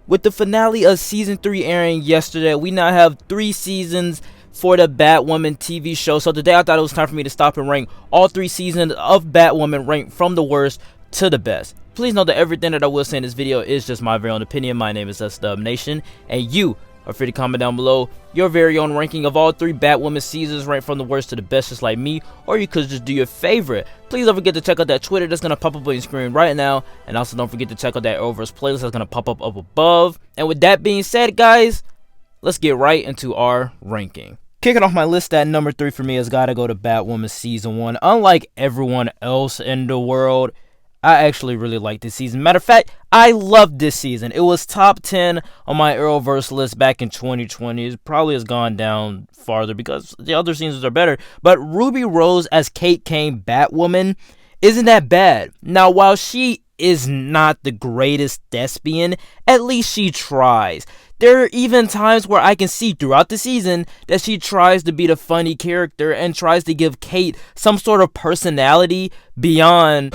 With the finale of Season 3 airing yesterday, we now have 3 seasons for the Batwoman TV show. So today I thought it was time for me to stop and rank all 3 seasons of Batwoman, ranked from the worst to the best. Please note that everything that I will say in this video is just my very own opinion. My name is SDubNation, and you are free to comment down below your very own ranking of all 3 Batwoman seasons, ranked from the worst to the best, just like me, or you could just do your favorite. Please don't forget to check out that Twitter that's going to pop up on your screen right now, and also don't forget to check out that Arrowverse playlist that's going to pop up above. And with that being said, guys, let's get right into our ranking. Kicking off my list at number 3 for me has got to go to Batwoman Season 1. Unlike everyone else in the world, I actually really like this season. Matter of fact, I loved this season. It was top 10 on my Arrowverse list back in 2020. It probably has gone down farther because the other seasons are better. But Ruby Rose as Kate Kane Batwoman isn't that bad. Now, while she is not the greatest thespian, at least she tries. There are even times where I can see throughout the season that she tries to be the funny character and tries to give Kate some sort of personality beyond,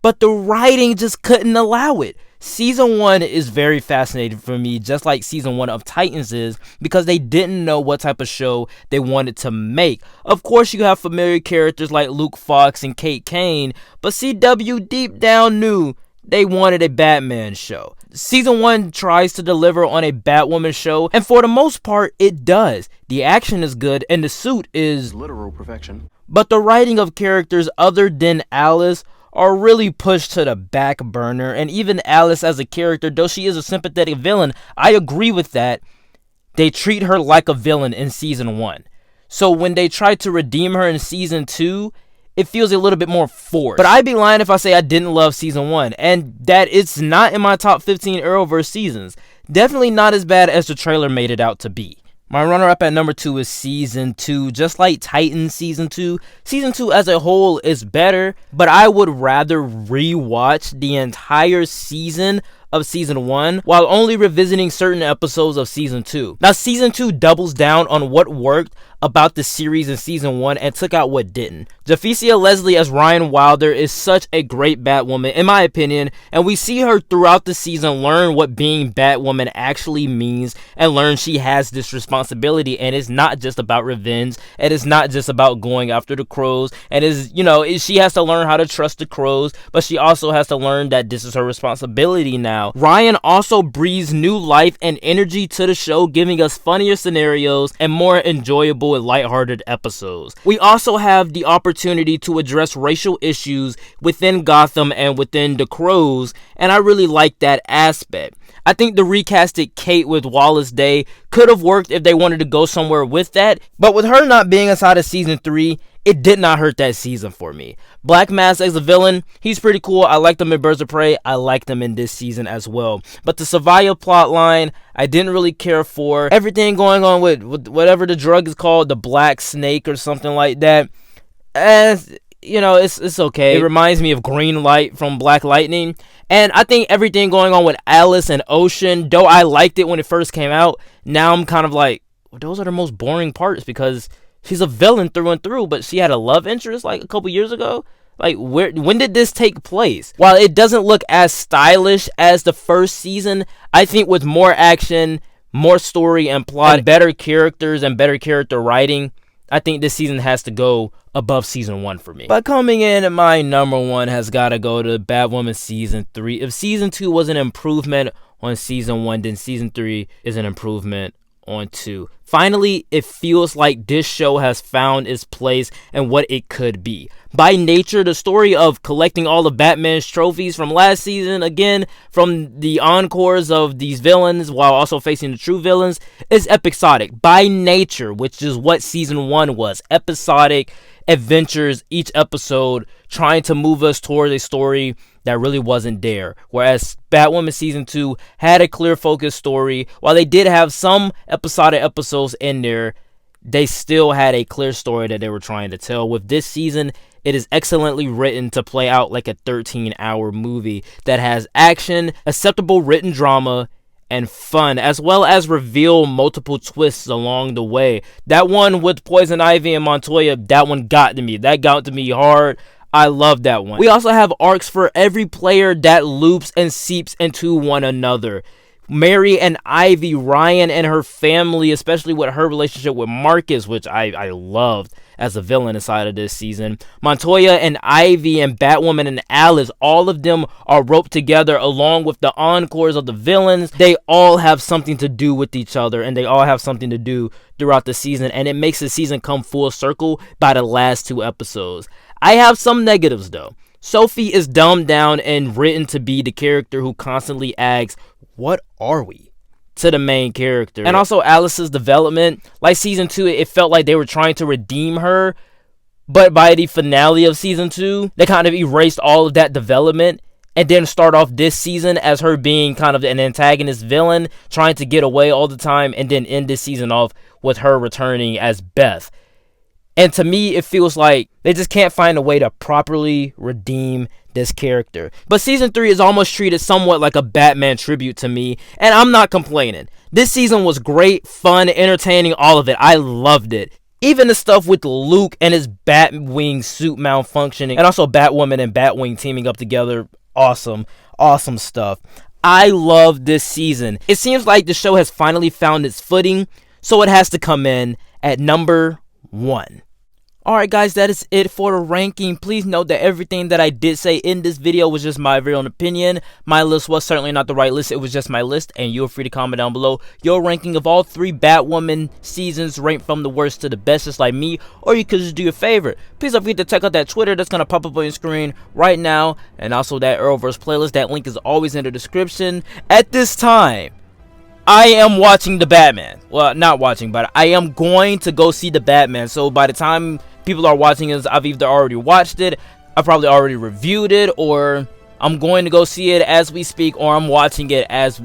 but the writing just couldn't allow it. Season 1 is very fascinating for me, just like Season 1 of Titans is, because they didn't know what type of show they wanted to make. Of course, you have familiar characters like Luke Fox and Kate Kane, but CW deep down knew they wanted a Batman show. Season 1 tries to deliver on a Batwoman show, and for the most part, it does. The action is good, and the suit is literal perfection. But the writing of characters other than Alice are really pushed to the back burner, and even Alice as a character, though she is a sympathetic villain, I agree with that, they treat her like a villain in Season 1. So when they try to redeem her in Season 2, it feels a little bit more forced. But I'd be lying if I say I didn't love Season 1, and that it's not in my top 15 Arrowverse seasons. Definitely not as bad as the trailer made it out to be. My runner-up at number 2 is Season 2. Just like Titans Season 2, Season 2 as a whole is better, but I would rather rewatch the entire season of Season 1 while only revisiting certain episodes of Season 2. Now, Season 2 doubles down on what worked about the series in Season 1 and took out what didn't. Javicia Leslie as Ryan Wilder is such a great Batwoman, in my opinion, and we see her throughout the season learn what being Batwoman actually means and learn she has this responsibility, and it's not just about revenge, and it's not just about going after the crows, and she has to learn how to trust the crows, but she also has to learn that this is her responsibility now. Ryan also breathes new life and energy to the show, giving us funnier scenarios and more enjoyable and lighthearted episodes. We also have the opportunity to address racial issues within Gotham and within the Crows, and I really like that aspect. I think the recasted Kate with Wallace Day could have worked if they wanted to go somewhere with that, but with her not being inside of Season 3, it did not hurt that season for me. Black Mask as a villain, he's pretty cool. I liked him in Birds of Prey. I liked him in this season as well. But the Savaya plotline, I didn't really care for. Everything going on with whatever the drug is called, the Black Snake or something like that. It's okay. It reminds me of Green Light from Black Lightning. And I think everything going on with Alice and Ocean, though I liked it when it first came out, now I'm kind of like, well, those are the most boring parts because she's a villain through and through, but she had a love interest like a couple years ago. Like, when did this take place? While it doesn't look as stylish as the first season, I think with more action, more story and plot, and better characters and better character writing, I think this season has to go above Season 1 for me. But coming in at my number 1 has got to go to Batwoman Season 3. If Season 2 was an improvement on Season 1, then Season 3 is an improvement on 2. Finally, it feels like this show has found its place and what it could be. By nature, the story of collecting all of Batman's trophies from last season, again, from the encores of these villains while also facing the true villains, is episodic. By nature, which is what Season 1 was. Episodic adventures, each episode trying to move us towards a story that really wasn't there. Whereas Batwoman Season 2 had a clear focus story. While they did have some episodic episodes in there, they still had a clear story that they were trying to tell. With this season, it is excellently written to play out like a 13-hour movie that has action, acceptable written drama, and fun, as well as reveal multiple twists along the way. That one with Poison Ivy and Montoya, that one got to me. That got to me hard. I love that one. We also have arcs for every player that loops and seeps into one another. Mary and Ivy, Ryan and her family, especially with her relationship with Marcus, which I loved as a villain inside of this season. Montoya and Ivy and Batwoman and Alice, all of them are roped together along with the encores of the villains. They all have something to do with each other, and they all have something to do throughout the season, and it makes the season come full circle by the last 2 episodes. I have some negatives though. Sophie is dumbed down and written to be the character who constantly asks, "What are we?" to the main character. And also Alice's development, like season 2, it felt like they were trying to redeem her, but by the finale of season 2, they kind of erased all of that development and then start off this season as her being kind of an antagonist villain, trying to get away all the time, and then end this season off with her returning as Beth. And to me, it feels like they just can't find a way to properly redeem this character. But season 3 is almost treated somewhat like a Batman tribute to me, and I'm not complaining. This season was great, fun, entertaining, all of it. I loved it. Even the stuff with Luke and his Batwing suit malfunctioning, and also Batwoman and Batwing teaming up together. Awesome stuff. I love this season. It seems like the show has finally found its footing, so it has to come in at number 1. Alright guys, that is it for the ranking. Please note that everything that I did say in this video was just my very own opinion. My list was certainly not the right list, it was just my list, and you're free to comment down below your ranking of all 3 Batwoman seasons, ranked from the worst to the best, just like me, or you could just do your favorite. Please don't forget to check out that Twitter that's going to pop up on your screen right now, and also that Arrowverse playlist. That link is always in the description. At this time, I am watching the Batman. Well, not watching, but I am going to go see the Batman. So by the time people are watching this, I've either already watched it, I probably already reviewed it, or I'm going to go see it as we speak, or I'm watching it as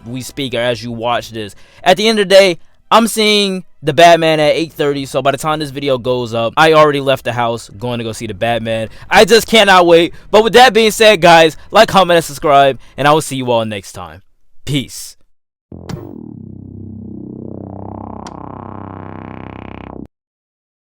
we speak, or as you watch this. At the end of the day, I'm seeing the Batman at 8:30, so by the time this video goes up, I already left the house going to go see the Batman. I just cannot wait. But with that being said, guys, like, comment, and subscribe, and I will see you all next time. Peace.